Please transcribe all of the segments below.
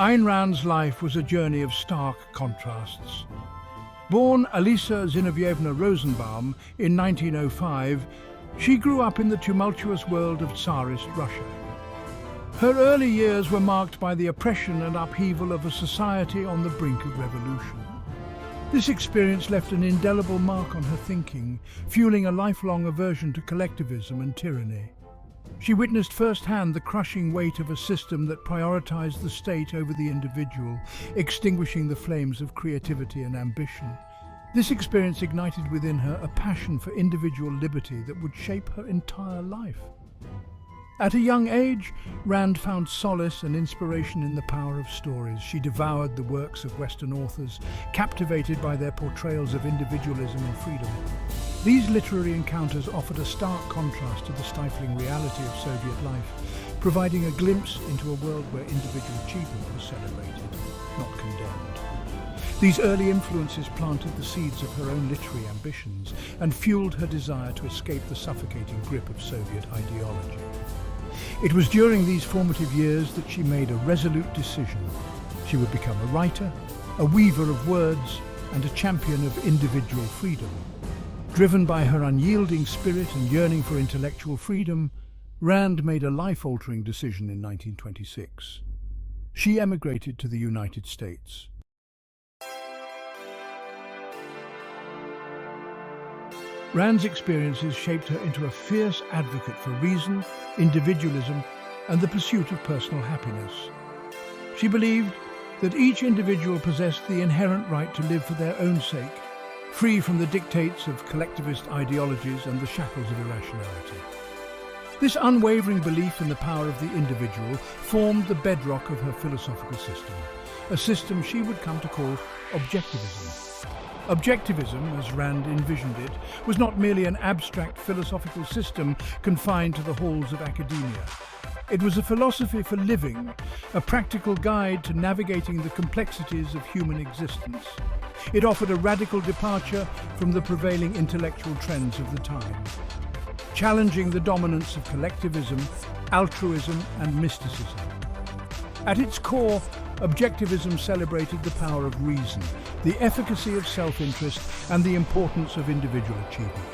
Ayn Rand's life was a journey of stark contrasts. Born Alisa Zinovievna Rosenbaum in 1905, she grew up in the tumultuous world of Tsarist Russia. Her early years were marked by the oppression and upheaval of a society on the brink of revolution. This experience left an indelible mark on her thinking, fueling a lifelong aversion to collectivism and tyranny. She witnessed firsthand the crushing weight of a system that prioritized the state over the individual, extinguishing the flames of creativity and ambition. This experience ignited within her a passion for individual liberty that would shape her entire life. At a young age, Rand found solace and inspiration in the power of stories. She devoured the works of Western authors, captivated by their portrayals of individualism and freedom. These literary encounters offered a stark contrast to the stifling reality of Soviet life, providing a glimpse into a world where individual achievement was celebrated, not condemned. These early influences planted the seeds of her own literary ambitions and fueled her desire to escape the suffocating grip of Soviet ideology. It was during these formative years that she made a resolute decision. She would become a writer, a weaver of words, and a champion of individual freedom. Driven by her unyielding spirit and yearning for intellectual freedom, Rand made a life-altering decision in 1926. She emigrated to the United States. Rand's experiences shaped her into a fierce advocate for reason, individualism, and the pursuit of personal happiness. She believed that each individual possessed the inherent right to live for their own sake, free from the dictates of collectivist ideologies and the shackles of irrationality. This unwavering belief in the power of the individual formed the bedrock of her philosophical system, a system she would come to call Objectivism. Objectivism, as Rand envisioned it, was not merely an abstract philosophical system confined to the halls of academia. It was a philosophy for living, a practical guide to navigating the complexities of human existence. It offered a radical departure from the prevailing intellectual trends of the time, challenging the dominance of collectivism, altruism, and mysticism. At its core, Objectivism celebrated the power of reason, the efficacy of self-interest, and the importance of individual achievement.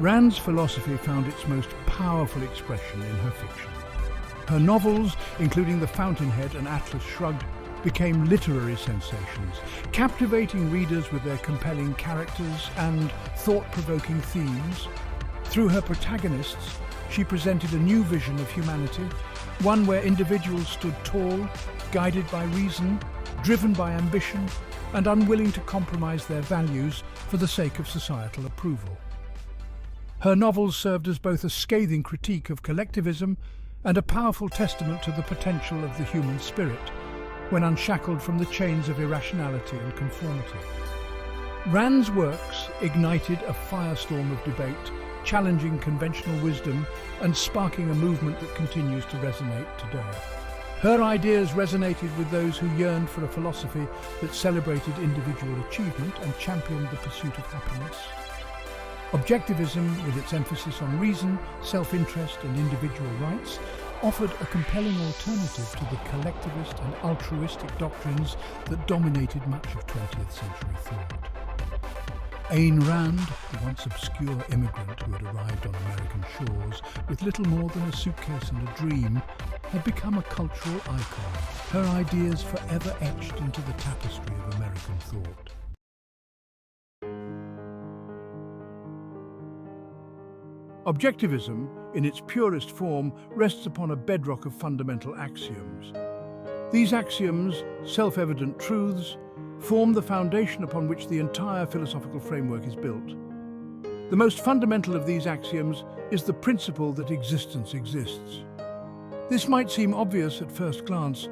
Rand's philosophy found its most powerful expression in her fiction. Her novels, including the Fountainhead and Atlas Shrugged, became literary sensations, captivating readers with their compelling characters and thought-provoking themes. Through her protagonists, she presented a new vision of humanity, one where individuals stood tall, guided by reason, driven by ambition, and unwilling to compromise their values for the sake of societal approval. Her novels served as both a scathing critique of collectivism and a powerful testament to the potential of the human spirit, when unshackled from the chains of irrationality and conformity. Rand's works ignited a firestorm of debate, challenging conventional wisdom and sparking a movement that continues to resonate today. Her ideas resonated with those who yearned for a philosophy that celebrated individual achievement and championed the pursuit of happiness. Objectivism, with its emphasis on reason, self-interest, and individual rights, offered a compelling alternative to the collectivist and altruistic doctrines that dominated much of 20th century thought. Ayn Rand, the once obscure immigrant who had arrived on American shores with little more than a suitcase and a dream, had become a cultural icon, her ideas forever etched into the tapestry of American thought. Objectivism, in its purest form, rests upon a bedrock of fundamental axioms. These axioms, self-evident truths, form the foundation upon which the entire philosophical framework is built. The most fundamental of these axioms is the principle that existence exists. This might seem obvious at first glance,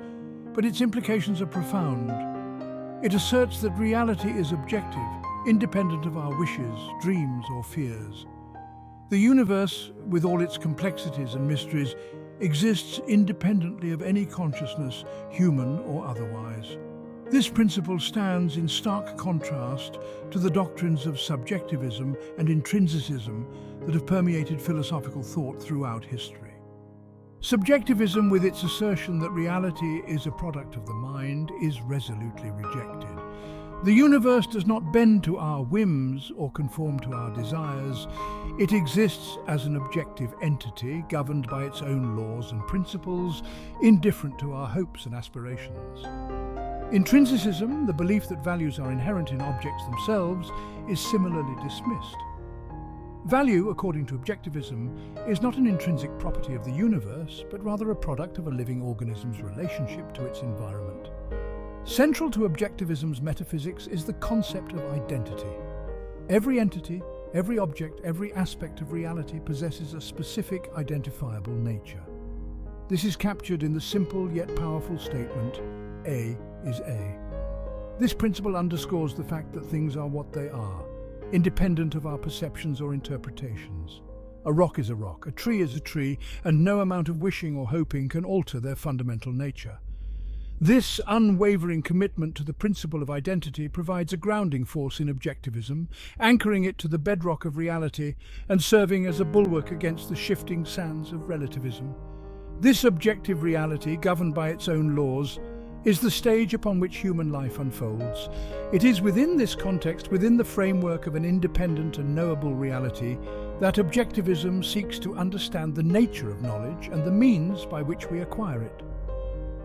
but its implications are profound. It asserts that reality is objective, independent of our wishes, dreams, or fears. The universe, with all its complexities and mysteries, exists independently of any consciousness, human or otherwise. This principle stands in stark contrast to the doctrines of subjectivism and intrinsicism that have permeated philosophical thought throughout history. Subjectivism, with its assertion that reality is a product of the mind, is resolutely rejected. The universe does not bend to our whims or conform to our desires. It exists as an objective entity governed by its own laws and principles, indifferent to our hopes and aspirations. Intrinsicism, the belief that values are inherent in objects themselves, is similarly dismissed. Value, according to Objectivism, is not an intrinsic property of the universe, but rather a product of a living organism's relationship to its environment. Central to Objectivism's metaphysics is the concept of identity. Every entity, every object, every aspect of reality possesses a specific identifiable nature. This is captured in the simple yet powerful statement, A is A. This principle underscores the fact that things are what they are, independent of our perceptions or interpretations. A rock is a rock, a tree is a tree, and no amount of wishing or hoping can alter their fundamental nature. This unwavering commitment to the principle of identity provides a grounding force in Objectivism, anchoring it to the bedrock of reality and serving as a bulwark against the shifting sands of relativism. This objective reality, governed by its own laws, is the stage upon which human life unfolds. It is within this context, within the framework of an independent and knowable reality, that Objectivism seeks to understand the nature of knowledge and the means by which we acquire it.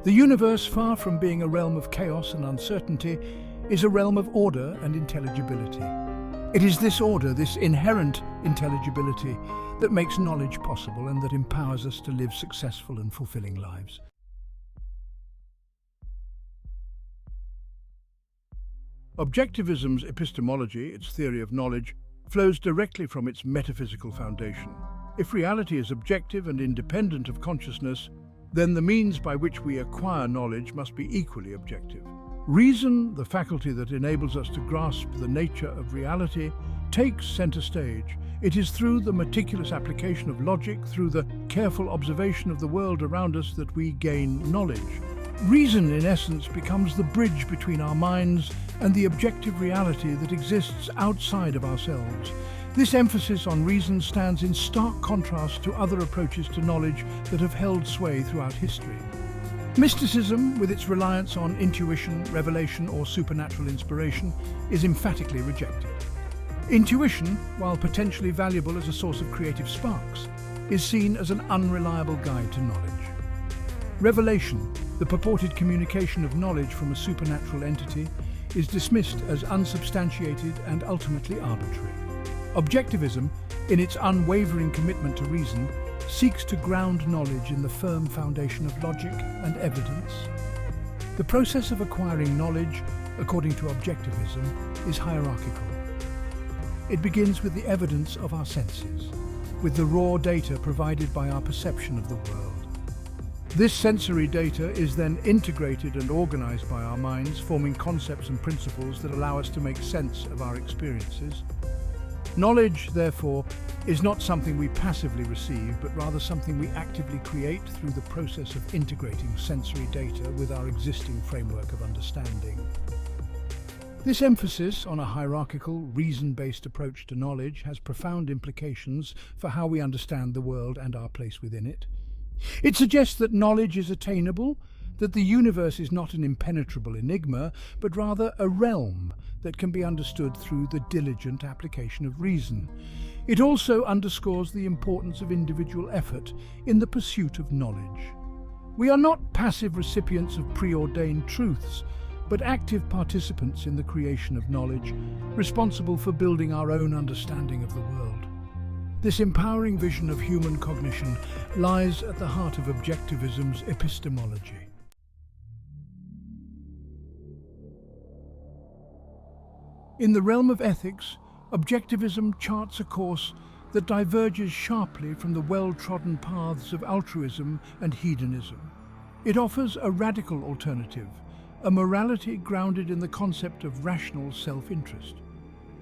The universe, far from being a realm of chaos and uncertainty, is a realm of order and intelligibility. It is this order, this inherent intelligibility, that makes knowledge possible and that empowers us to live successful and fulfilling lives. Objectivism's epistemology, its theory of knowledge, flows directly from its metaphysical foundation. If reality is objective and independent of consciousness, then the means by which we acquire knowledge must be equally objective. Reason, the faculty that enables us to grasp the nature of reality, takes center stage. It is through the meticulous application of logic, through the careful observation of the world around us, that we gain knowledge. Reason, in essence, becomes the bridge between our minds and the objective reality that exists outside of ourselves. This emphasis on reason stands in stark contrast to other approaches to knowledge that have held sway throughout history. Mysticism, with its reliance on intuition, revelation, or supernatural inspiration, is emphatically rejected. Intuition, while potentially valuable as a source of creative sparks, is seen as an unreliable guide to knowledge. Revelation, the purported communication of knowledge from a supernatural entity, is dismissed as unsubstantiated and ultimately arbitrary. Objectivism, in its unwavering commitment to reason, seeks to ground knowledge in the firm foundation of logic and evidence. The process of acquiring knowledge, according to Objectivism, is hierarchical. It begins with the evidence of our senses, with the raw data provided by our perception of the world. This sensory data is then integrated and organized by our minds, forming concepts and principles that allow us to make sense of our experiences. Knowledge, therefore, is not something we passively receive, but rather something we actively create through the process of integrating sensory data with our existing framework of understanding. This emphasis on a hierarchical, reason-based approach to knowledge has profound implications for how we understand the world and our place within it. It suggests that knowledge is attainable, that the universe is not an impenetrable enigma, but rather a realm that can be understood through the diligent application of reason. It also underscores the importance of individual effort in the pursuit of knowledge. We are not passive recipients of preordained truths, but active participants in the creation of knowledge, responsible for building our own understanding of the world. This empowering vision of human cognition lies at the heart of Objectivism's epistemology. In the realm of ethics, Objectivism charts a course that diverges sharply from the well-trodden paths of altruism and hedonism. It offers a radical alternative, a morality grounded in the concept of rational self-interest.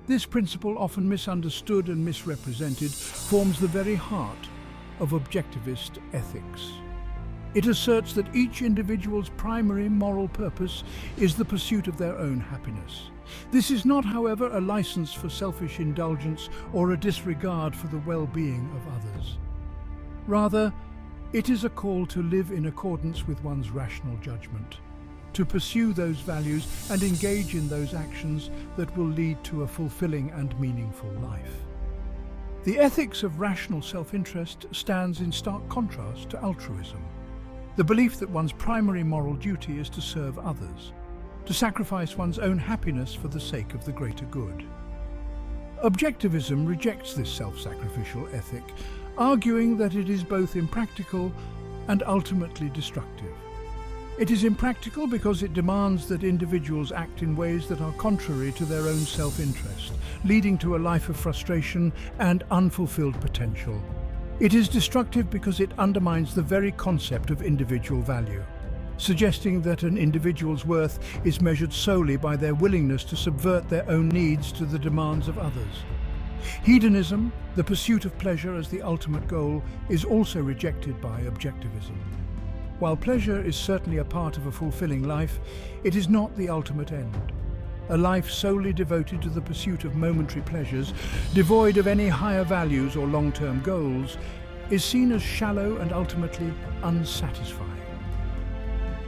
This principle, often misunderstood and misrepresented, forms the very heart of objectivist ethics. It asserts that each individual's primary moral purpose is the pursuit of their own happiness. This is not, however, a license for selfish indulgence or a disregard for the well-being of others. Rather, It is a call to live in accordance with one's rational judgment, to pursue those values and engage in those actions that will lead to a fulfilling and meaningful life. The ethics of rational self-interest stands in stark contrast to altruism, the belief that one's primary moral duty is to serve others, to sacrifice one's own happiness for the sake of the greater good. Objectivism rejects this self-sacrificial ethic, arguing that it is both impractical and ultimately destructive. It is impractical because it demands that individuals act in ways that are contrary to their own self-interest, leading to a life of frustration and unfulfilled potential. It is destructive because it undermines the very concept of individual value, suggesting that an individual's worth is measured solely by their willingness to subvert their own needs to the demands of others. Hedonism, the pursuit of pleasure as the ultimate goal, is also rejected by objectivism. While pleasure is certainly a part of a fulfilling life, it is not the ultimate end. A life solely devoted to the pursuit of momentary pleasures, devoid of any higher values or long-term goals, is seen as shallow and ultimately unsatisfying.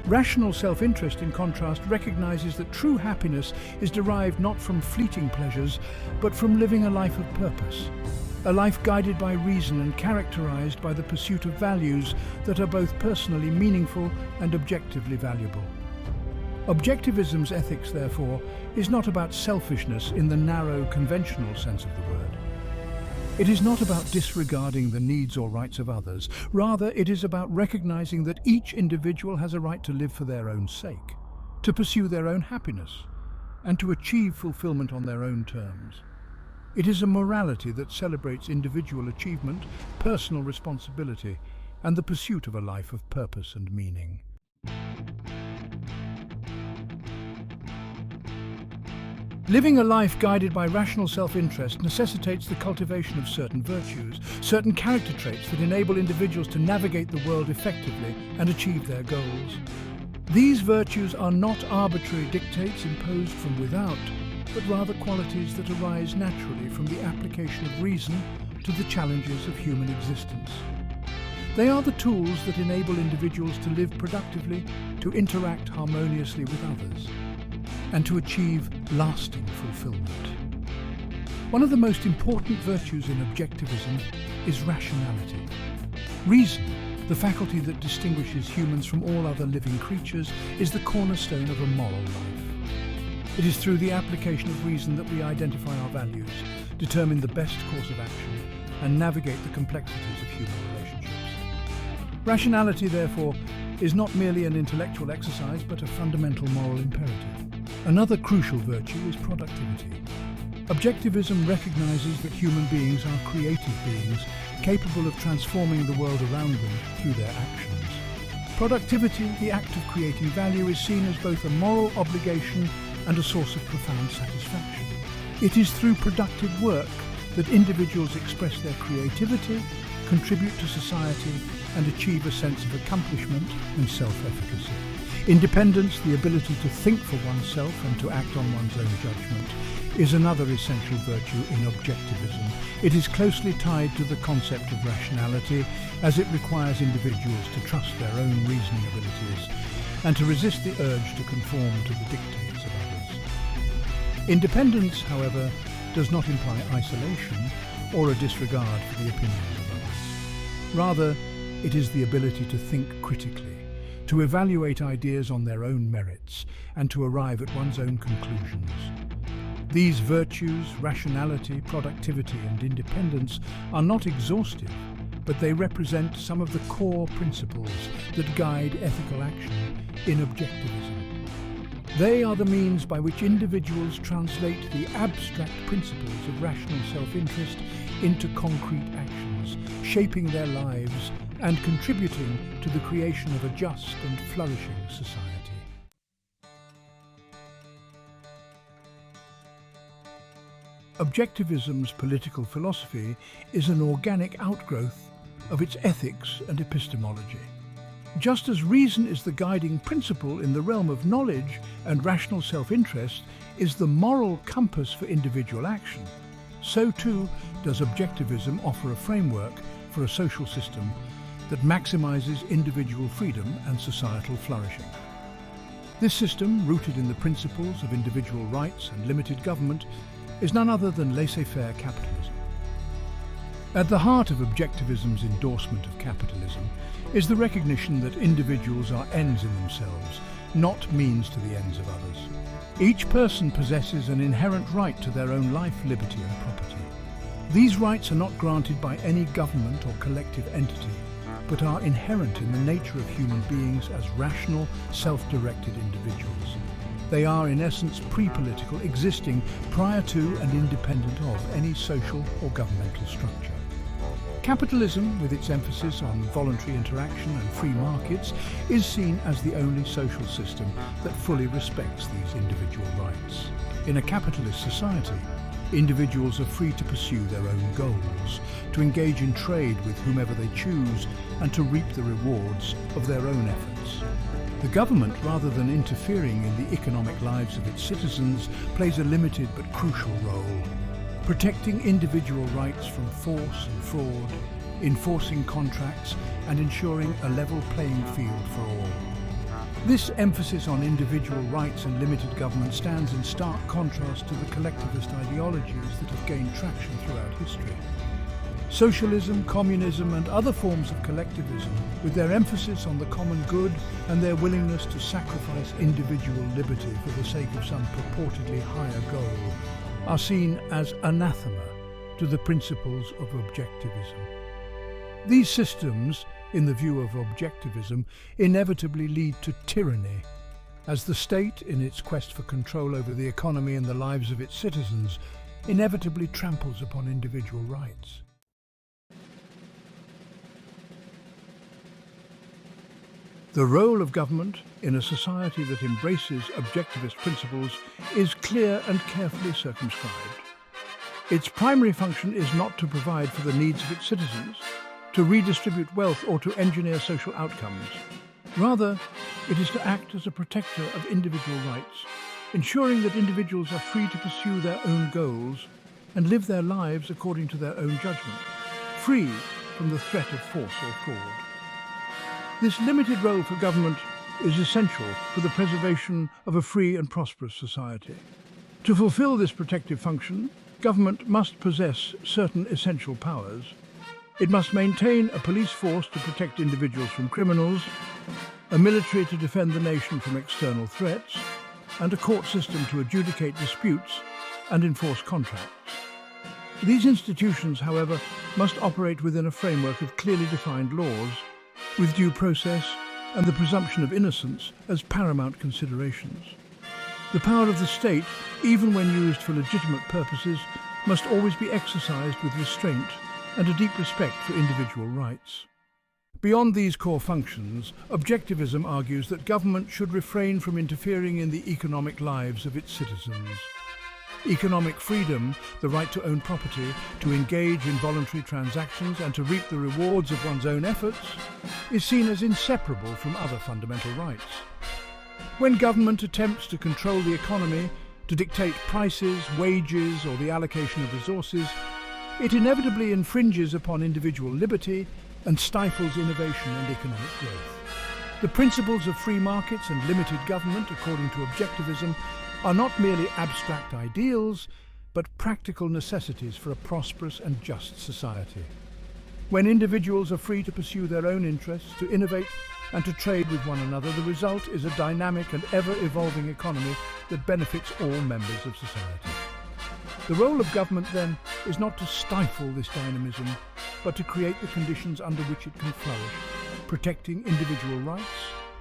Rational self-interest, in contrast, recognizes that true happiness is derived not from fleeting pleasures, but from living a life of purpose, a life guided by reason and characterized by the pursuit of values that are both personally meaningful and objectively valuable. Objectivism's ethics, therefore, is not about selfishness in the narrow, conventional sense of the word. It is not about disregarding the needs or rights of others. Rather, it is about recognizing that each individual has a right to live for their own sake, to pursue their own happiness, and to achieve fulfillment on their own terms. It is a morality that celebrates individual achievement, personal responsibility, and the pursuit of a life of purpose and meaning. Living a life guided by rational self-interest necessitates the cultivation of certain virtues, certain character traits that enable individuals to navigate the world effectively and achieve their goals. These virtues are not arbitrary dictates imposed from without, but rather qualities that arise naturally from the application of reason to the challenges of human existence. They are the tools that enable individuals to live productively, to interact harmoniously with others, and to achieve lasting fulfillment. One of the most important virtues in objectivism is rationality. Reason, the faculty that distinguishes humans from all other living creatures, is the cornerstone of a moral life. It is through the application of reason that we identify our values, determine the best course of action, and navigate the complexities of human relationships. Rationality, therefore, is not merely an intellectual exercise, but a fundamental moral imperative. Another crucial virtue is productivity. Objectivism recognizes that human beings are creative beings, capable of transforming the world around them through their actions. Productivity, the act of creating value, is seen as both a moral obligation and a source of profound satisfaction. It is through productive work that individuals express their creativity, contribute to society, and achieve a sense of accomplishment and self-efficacy. Independence, the ability to think for oneself and to act on one's own judgment, is another essential virtue in objectivism. It is closely tied to the concept of rationality, as it requires individuals to trust their own reasoning abilities and to resist the urge to conform to the dictates of others. Independence, however, does not imply isolation or a disregard for the opinions of others. Rather, it is the ability to think critically, to evaluate ideas on their own merits, and to arrive at one's own conclusions. These virtues, rationality, productivity, and independence, are not exhaustive, but they represent some of the core principles that guide ethical action in objectivism. They are the means by which individuals translate the abstract principles of rational self-interest into concrete actions, shaping their lives and contributing to the creation of a just and flourishing society. Objectivism's political philosophy is an organic outgrowth of its ethics and epistemology. Just as reason is the guiding principle in the realm of knowledge and rational self-interest is the moral compass for individual action, so too does objectivism offer a framework for a social system that maximizes individual freedom and societal flourishing. This system, rooted in the principles of individual rights and limited government, is none other than laissez-faire capitalism. At the heart of Objectivism's endorsement of capitalism is the recognition that individuals are ends in themselves, not means to the ends of others. Each person possesses an inherent right to their own life, liberty and property. These rights are not granted by any government or collective entity, but are inherent in the nature of human beings as rational, self-directed individuals. They are in essence pre-political, existing prior to and independent of any social or governmental structure. Capitalism, with its emphasis on voluntary interaction and free markets, is seen as the only social system that fully respects these individual rights. In a capitalist society, individuals are free to pursue their own goals, to engage in trade with whomever they choose, and to reap the rewards of their own efforts. The government, rather than interfering in the economic lives of its citizens, plays a limited but crucial role, protecting individual rights from force and fraud, enforcing contracts, and ensuring a level playing field for all. This emphasis on individual rights and limited government stands in stark contrast to the collectivist ideologies that have gained traction throughout history. Socialism, communism, and other forms of collectivism, with their emphasis on the common good and their willingness to sacrifice individual liberty for the sake of some purportedly higher goal, are seen as anathema to the principles of Objectivism. These systems, in the view of Objectivism, inevitably lead to tyranny, as the state, in its quest for control over the economy and the lives of its citizens, inevitably tramples upon individual rights. The role of government in a society that embraces objectivist principles is clear and carefully circumscribed. Its primary function is not to provide for the needs of its citizens, to redistribute wealth or to engineer social outcomes. Rather, it is to act as a protector of individual rights, ensuring that individuals are free to pursue their own goals and live their lives according to their own judgment, free from the threat of force or fraud. This limited role for government is essential for the preservation of a free and prosperous society. To fulfill this protective function, government must possess certain essential powers. It must maintain a police force to protect individuals from criminals, a military to defend the nation from external threats, and a court system to adjudicate disputes and enforce contracts. These institutions, however, must operate within a framework of clearly defined laws, with due process and the presumption of innocence as paramount considerations. The power of the state, even when used for legitimate purposes, must always be exercised with restraint and a deep respect for individual rights. Beyond these core functions, Objectivism argues that government should refrain from interfering in the economic lives of its citizens. Economic freedom, the right to own property, to engage in voluntary transactions and to reap the rewards of one's own efforts, is seen as inseparable from other fundamental rights. When government attempts to control the economy, to dictate prices, wages, or the allocation of resources, it inevitably infringes upon individual liberty and stifles innovation and economic growth. The principles of free markets and limited government, according to Objectivism, are not merely abstract ideals, but practical necessities for a prosperous and just society. When individuals are free to pursue their own interests, to innovate and to trade with one another, the result is a dynamic and ever-evolving economy that benefits all members of society. The role of government, then, is not to stifle this dynamism, but to create the conditions under which it can flourish, protecting individual rights,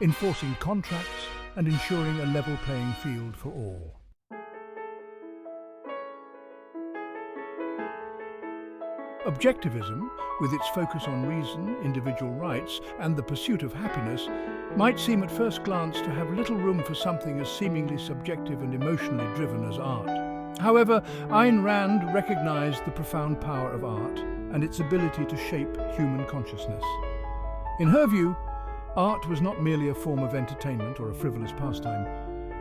enforcing contracts, and ensuring a level playing field for all. Objectivism, with its focus on reason, individual rights, and the pursuit of happiness, might seem at first glance to have little room for something as seemingly subjective and emotionally driven as art. However, Ayn Rand recognized the profound power of art and its ability to shape human consciousness. In her view, art was not merely a form of entertainment or a frivolous pastime.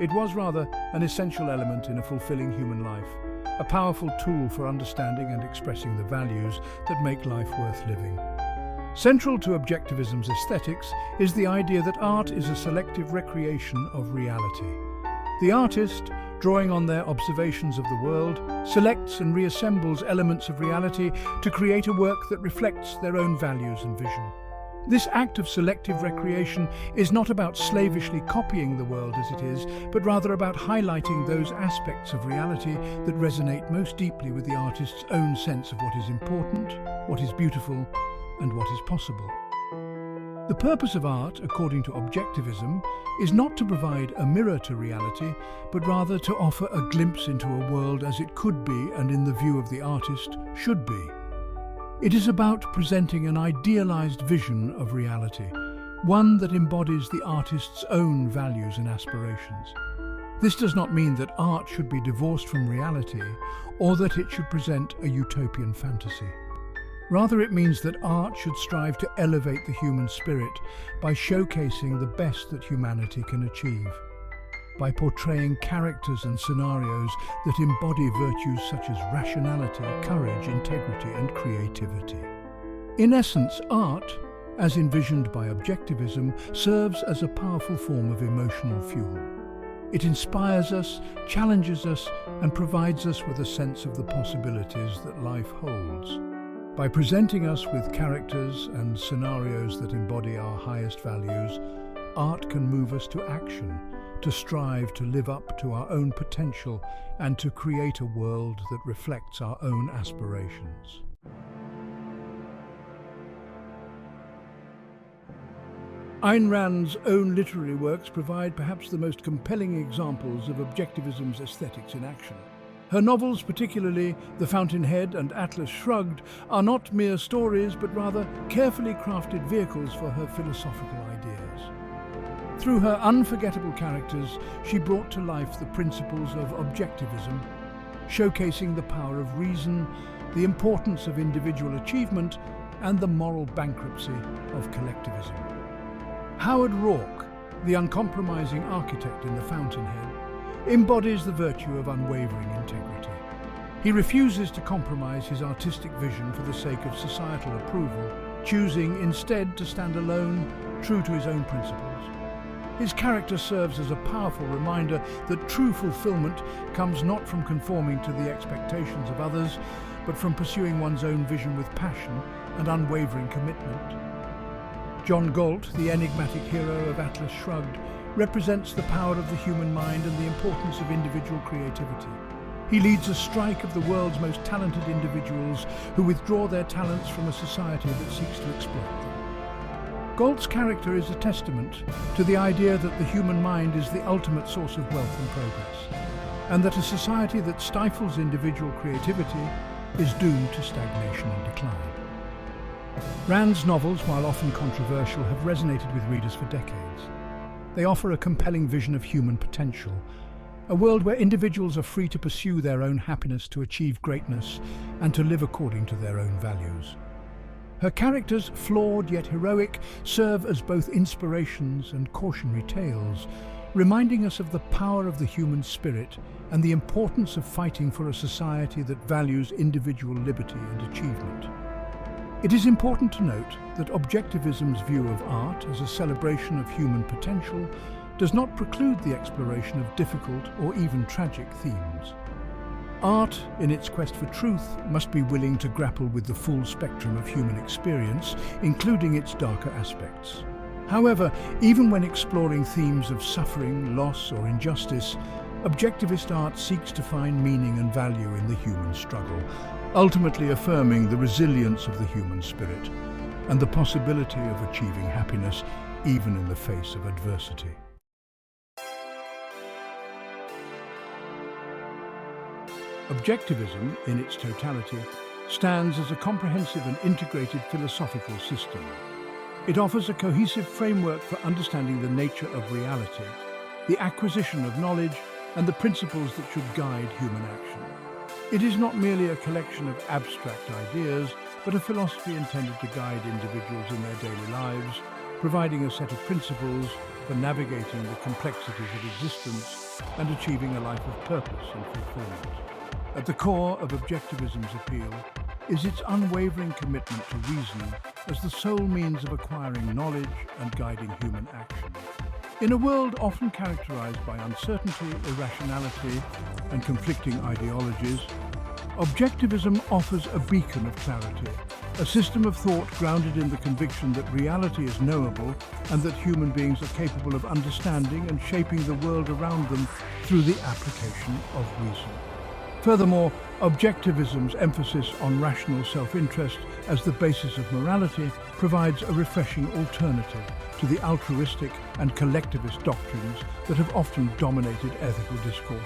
It was rather an essential element in a fulfilling human life, a powerful tool for understanding and expressing the values that make life worth living. Central to Objectivism's aesthetics is the idea that art is a selective recreation of reality. The artist, drawing on their observations of the world, selects and reassembles elements of reality to create a work that reflects their own values and vision. This act of selective recreation is not about slavishly copying the world as it is, but rather about highlighting those aspects of reality that resonate most deeply with the artist's own sense of what is important, what is beautiful, and what is possible. The purpose of art, according to Objectivism, is not to provide a mirror to reality, but rather to offer a glimpse into a world as it could be and, in the view of the artist, should be. It is about presenting an idealized vision of reality, one that embodies the artist's own values and aspirations. This does not mean that art should be divorced from reality or that it should present a utopian fantasy. Rather, it means that art should strive to elevate the human spirit by showcasing the best that humanity can achieve, by portraying characters and scenarios that embody virtues such as rationality, courage, integrity, and creativity. In essence, art, as envisioned by Objectivism, serves as a powerful form of emotional fuel. It inspires us, challenges us, and provides us with a sense of the possibilities that life holds. By presenting us with characters and scenarios that embody our highest values, art can move us to action, to strive to live up to our own potential and to create a world that reflects our own aspirations. Ayn Rand's own literary works provide perhaps the most compelling examples of Objectivism's aesthetics in action. Her novels, particularly The Fountainhead and Atlas Shrugged, are not mere stories, but rather carefully crafted vehicles for her philosophical ideas. Through her unforgettable characters, she brought to life the principles of Objectivism, showcasing the power of reason, the importance of individual achievement, and the moral bankruptcy of collectivism. Howard Rourke, the uncompromising architect in The Fountainhead, embodies the virtue of unwavering integrity. He refuses to compromise his artistic vision for the sake of societal approval, choosing instead to stand alone, true to his own principles. His character serves as a powerful reminder that true fulfillment comes not from conforming to the expectations of others, but from pursuing one's own vision with passion and unwavering commitment. John Galt, the enigmatic hero of Atlas Shrugged, represents the power of the human mind and the importance of individual creativity. He leads a strike of the world's most talented individuals who withdraw their talents from a society that seeks to exploit them. Galt's character is a testament to the idea that the human mind is the ultimate source of wealth and progress, and that a society that stifles individual creativity is doomed to stagnation and decline. Rand's novels, while often controversial, have resonated with readers for decades. They offer a compelling vision of human potential, a world where individuals are free to pursue their own happiness, to achieve greatness, and to live according to their own values. Her characters, flawed yet heroic, serve as both inspirations and cautionary tales, reminding us of the power of the human spirit and the importance of fighting for a society that values individual liberty and achievement. It is important to note that Objectivism's view of art as a celebration of human potential does not preclude the exploration of difficult or even tragic themes. Art, in its quest for truth, must be willing to grapple with the full spectrum of human experience, including its darker aspects. However, even when exploring themes of suffering, loss, or injustice, Objectivist art seeks to find meaning and value in the human struggle, ultimately affirming the resilience of the human spirit and the possibility of achieving happiness even in the face of adversity. Objectivism, in its totality, stands as a comprehensive and integrated philosophical system. It offers a cohesive framework for understanding the nature of reality, the acquisition of knowledge, and the principles that should guide human action. It is not merely a collection of abstract ideas, but a philosophy intended to guide individuals in their daily lives, providing a set of principles for navigating the complexities of existence and achieving a life of purpose and fulfillment. At the core of Objectivism's appeal is its unwavering commitment to reason as the sole means of acquiring knowledge and guiding human action. In a world often characterized by uncertainty, irrationality, and conflicting ideologies, Objectivism offers a beacon of clarity, a system of thought grounded in the conviction that reality is knowable and that human beings are capable of understanding and shaping the world around them through the application of reason. Furthermore, Objectivism's emphasis on rational self-interest as the basis of morality provides a refreshing alternative to the altruistic and collectivist doctrines that have often dominated ethical discourse.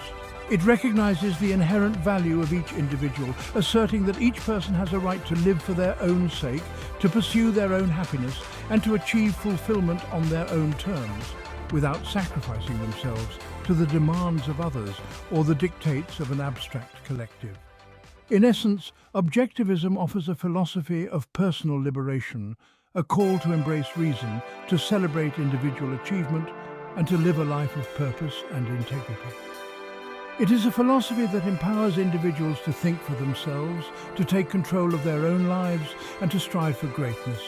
It recognizes the inherent value of each individual, asserting that each person has a right to live for their own sake, to pursue their own happiness, and to achieve fulfillment on their own terms, without sacrificing themselves to the demands of others or the dictates of an abstract collective. In essence, Objectivism offers a philosophy of personal liberation, a call to embrace reason, to celebrate individual achievement, and to live a life of purpose and integrity. It is a philosophy that empowers individuals to think for themselves, to take control of their own lives, and to strive for greatness,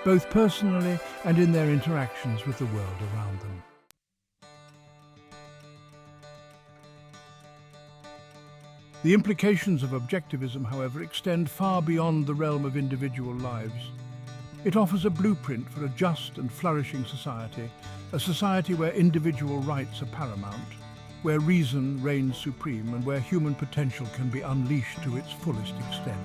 both personally and in their interactions with the world around them. The implications of Objectivism, however, extend far beyond the realm of individual lives. It offers a blueprint for a just and flourishing society, a society where individual rights are paramount, where reason reigns supreme, and where human potential can be unleashed to its fullest extent.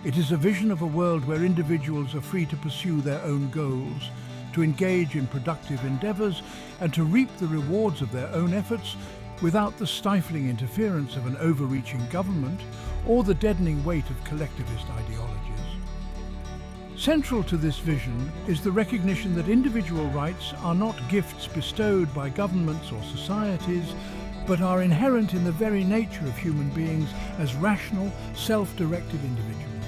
It is a vision of a world where individuals are free to pursue their own goals, to engage in productive endeavors, and to reap the rewards of their own efforts without the stifling interference of an overreaching government or the deadening weight of collectivist ideologies. Central to this vision is the recognition that individual rights are not gifts bestowed by governments or societies, but are inherent in the very nature of human beings as rational, self-directed individuals.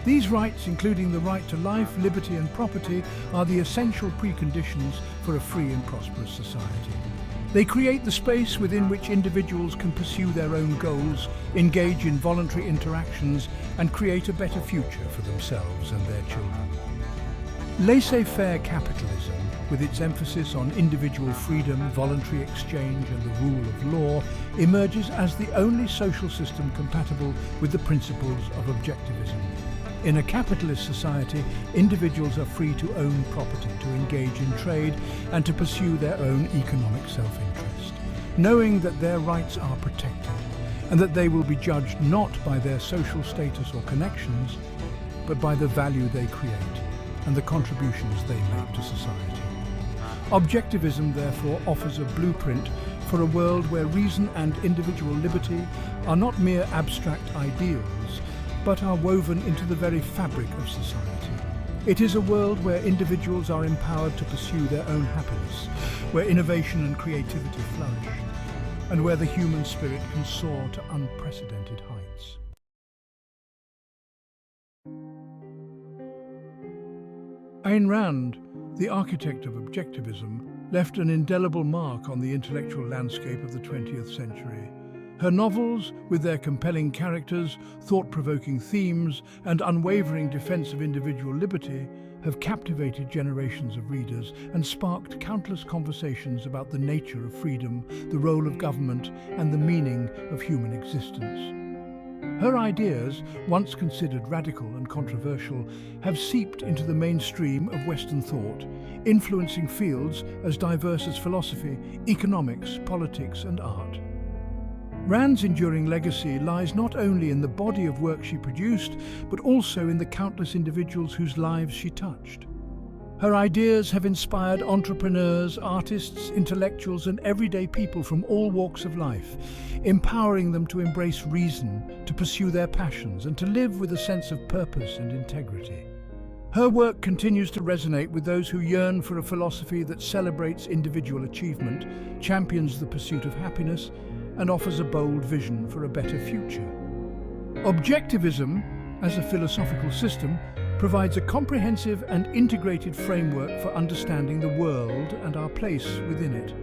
These rights, including the right to life, liberty and property, are the essential preconditions for a free and prosperous society. They create the space within which individuals can pursue their own goals, engage in voluntary interactions, and create a better future for themselves and their children. Laissez-faire capitalism, with its emphasis on individual freedom, voluntary exchange, and the rule of law, emerges as the only social system compatible with the principles of Objectivism. In a capitalist society, individuals are free to own property, to engage in trade, and to pursue their own economic self-interest, knowing that their rights are protected, and that they will be judged not by their social status or connections, but by the value they create and the contributions they make to society. Objectivism, therefore, offers a blueprint for a world where reason and individual liberty are not mere abstract ideals, but are woven into the very fabric of society. It is a world where individuals are empowered to pursue their own happiness, where innovation and creativity flourish, and where the human spirit can soar to unprecedented heights. Ayn Rand, the architect of Objectivism, left an indelible mark on the intellectual landscape of the 20th century. Her novels, with their compelling characters, thought-provoking themes, and unwavering defense of individual liberty, have captivated generations of readers and sparked countless conversations about the nature of freedom, the role of government, and the meaning of human existence. Her ideas, once considered radical and controversial, have seeped into the mainstream of Western thought, influencing fields as diverse as philosophy, economics, politics, and art. Rand's enduring legacy lies not only in the body of work she produced, but also in the countless individuals whose lives she touched. Her ideas have inspired entrepreneurs, artists, intellectuals, and everyday people from all walks of life, empowering them to embrace reason, to pursue their passions, and to live with a sense of purpose and integrity. Her work continues to resonate with those who yearn for a philosophy that celebrates individual achievement, champions the pursuit of happiness, and offers a bold vision for a better future. Objectivism, as a philosophical system, provides a comprehensive and integrated framework for understanding the world and our place within it.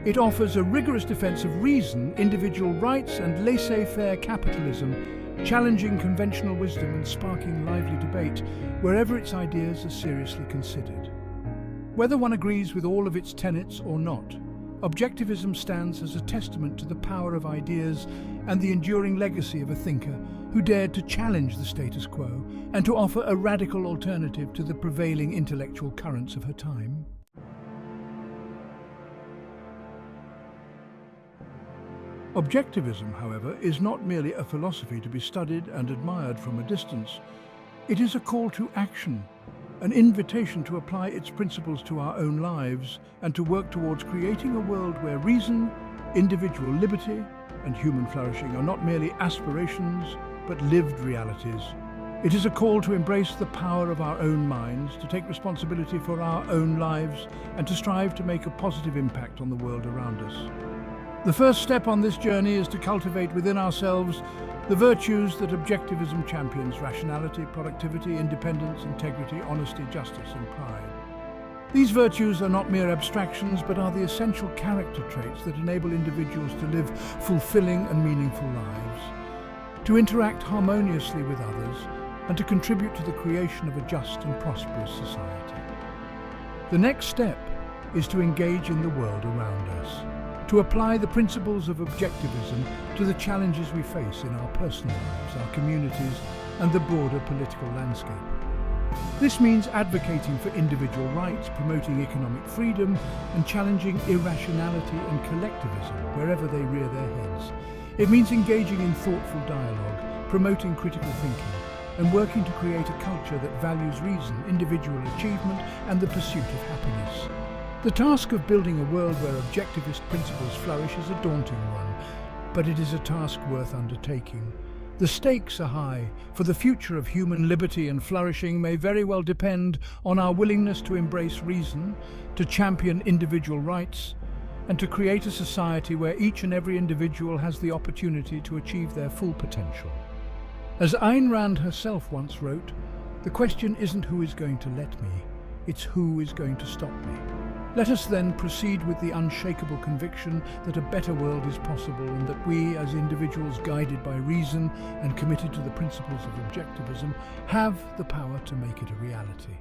It offers a rigorous defense of reason, individual rights, and laissez-faire capitalism, challenging conventional wisdom and sparking lively debate wherever its ideas are seriously considered. Whether one agrees with all of its tenets or not, Objectivism stands as a testament to the power of ideas and the enduring legacy of a thinker who dared to challenge the status quo and to offer a radical alternative to the prevailing intellectual currents of her time. Objectivism, however, is not merely a philosophy to be studied and admired from a distance. It is a call to action, an invitation to apply its principles to our own lives and to work towards creating a world where reason, individual liberty, and human flourishing are not merely aspirations, but lived realities. It is a call to embrace the power of our own minds, to take responsibility for our own lives, and to strive to make a positive impact on the world around us. The first step on this journey is to cultivate within ourselves the virtues that Objectivism champions: rationality, productivity, independence, integrity, honesty, justice, and pride. These virtues are not mere abstractions, but are the essential character traits that enable individuals to live fulfilling and meaningful lives, to interact harmoniously with others, and to contribute to the creation of a just and prosperous society. The next step is to engage in the world around us, to apply the principles of Objectivism to the challenges we face in our personal lives, our communities, and the broader political landscape. This means advocating for individual rights, promoting economic freedom, and challenging irrationality and collectivism wherever they rear their heads. It means engaging in thoughtful dialogue, promoting critical thinking, and working to create a culture that values reason, individual achievement, and the pursuit of happiness. The task of building a world where objectivist principles flourish is a daunting one, but it is a task worth undertaking. The stakes are high, for the future of human liberty and flourishing may very well depend on our willingness to embrace reason, to champion individual rights, and to create a society where each and every individual has the opportunity to achieve their full potential. As Ayn Rand herself once wrote, "The question isn't who is going to let me, it's who is going to stop me." Let us then proceed with the unshakable conviction that a better world is possible and that we, as individuals guided by reason and committed to the principles of Objectivism, have the power to make it a reality.